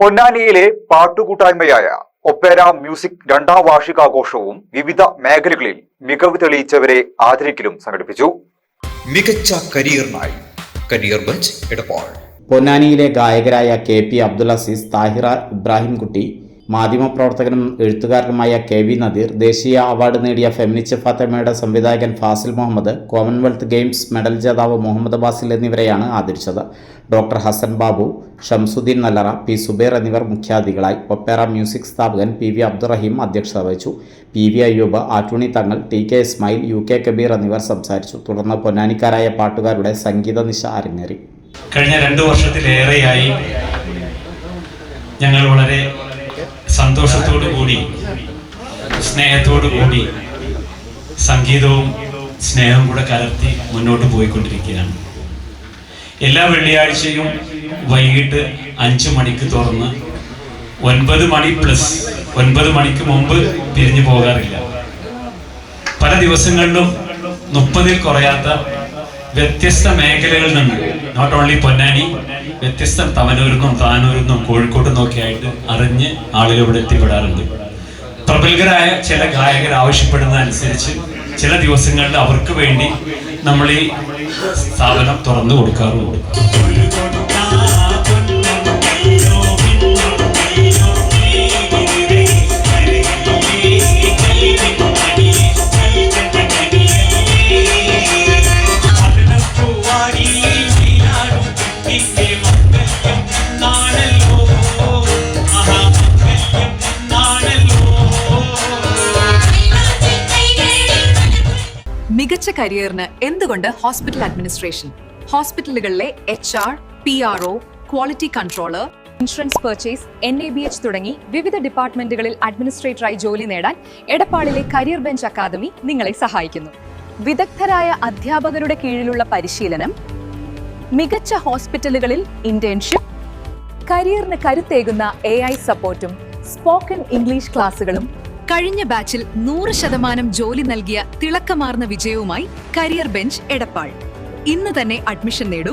പൊന്നാനിയിലെ പാട്ടുകൂട്ടായ്മയായ Opera music രണ്ടാം വാർഷികാഘോഷവും വിവിധ മേഖലകളിൽ മികവ് തെളിയിച്ചവരെ ആദരിക്കലും സംഘടിപ്പിച്ചു. മികച്ച കരിയറിനായി കരിയർ ബെഞ്ച് എടപ്പാൾ. പൊന്നാനിയിലെ ഗായകരായ KP അബ്ദുൽ അസീസ്, താഹിറ ഇബ്രാഹിംകുട്ടി, മാധ്യമപ്രവർത്തകനും എഴുത്തുകാരനുമായ KV നദീർ, ദേശീയ അവാർഡ് നേടിയ ഫെമിനിസ്റ്റ് ഫാത്തിമയുടെ സംവിധായകൻ Fazil Muhammad, Commonwealth Games medal ജേതാവ് മുഹമ്മദ് ബാസിൽ എന്നിവരെയാണ് ആദരിച്ചത്. Doctor Hassan Babu, Shamsuddin Nallara, P. സുബൈർ എന്നിവർ മുഖ്യാതിഥികളായി. ഒപ്പേര മ്യൂസിക് സ്ഥാപകൻ PV അബ്ദുറഹീം അധ്യക്ഷത വഹിച്ചു. PV അയ്യൂബ്, ആറ്റുണി തങ്ങൾ, TK ഇസ്മായിൽ, UK കബീർ എന്നിവർ സംസാരിച്ചു. തുടർന്ന് പൊന്നാനിക്കാരായ പാട്ടുകാരുടെ സംഗീത നിശ അരങ്ങേറി. കഴിഞ്ഞ 2 വർഷത്തിലേറെയായി ഞങ്ങൾ വളരെ സന്തോഷത്തോടു കൂടി സ്നേഹത്തോടു കൂടി സംഗീതവും സ്നേഹവും കൂടെ കലർത്തി മുന്നോട്ട് പോയിക്കൊണ്ടിരിക്കുകയാണ്. എല്ലാ വെള്ളിയാഴ്ചയും വൈകിട്ട് 5 മണിക്ക് തുറന്ന് 9 മണി പ്ലസ് 9 മണിക്ക് മുമ്പ് പിരിഞ്ഞു പോകാറില്ല. പല ദിവസങ്ങളിലും 30-ൽ കുറയാത്ത വ്യത്യസ്ത മേഖലകളിൽ നിന്ന്, നോട്ട് ഓൺലി പൊന്നാനി, വ്യത്യസ്ത തവനൂരിന്നും താനൂരിന്നും കോഴിക്കോട്ടും ഒക്കെ ആയിട്ട് അറിഞ്ഞ് ആളുകൾ ഇവിടെ എത്തിപ്പെടാറുണ്ട്. പ്രബലരായ ചില ഗായകർ ആവശ്യപ്പെടുന്ന അനുസരിച്ച് ചില ദിവസങ്ങളിൽ അവർക്ക് വേണ്ടി നമ്മൾ ഈ സ്ഥാപനം തുറന്നു കൊടുക്കാറുണ്ട്. മികച്ച കരിയറിന് എന്തുകൊണ്ട് ഹോസ്പിറ്റൽ അഡ്മിനിസ്ട്രേഷൻ? ഹോസ്പിറ്റലുകളിലെ HR, PRO, quality controller, insurance purchase, NABH തുടങ്ങി വിവിധ ഡിപ്പാർട്ട്മെന്റുകളിൽ അഡ്മിനിസ്ട്രേറ്ററായി ജോലി നേടാൻ എടപ്പാളിലെ കരിയർ ബെഞ്ച് അക്കാദമി നിങ്ങളെ സഹായിക്കുന്നു. വിദഗ്ധരായ അധ്യാപകരുടെ കീഴിലുള്ള പരിശീലനം, മികച്ച ഹോസ്പിറ്റലുകളിൽ ഇന്റേൺഷിപ്പ്, കരിയറിന് കരുത്തേകുന്ന AI സപ്പോർട്ടും സ്പോക്കൺ ഇംഗ്ലീഷ് ക്ലാസുകളും, കഴിഞ്ഞ ബാച്ചിൽ 100% ജോലി നൽകിയ തിളക്കമാർന്ന വിജയവുമായി കരിയർ ബെഞ്ച് എടപ്പാൾ. ഇന്ന് തന്നെ അഡ്മിഷൻ നേടൂ.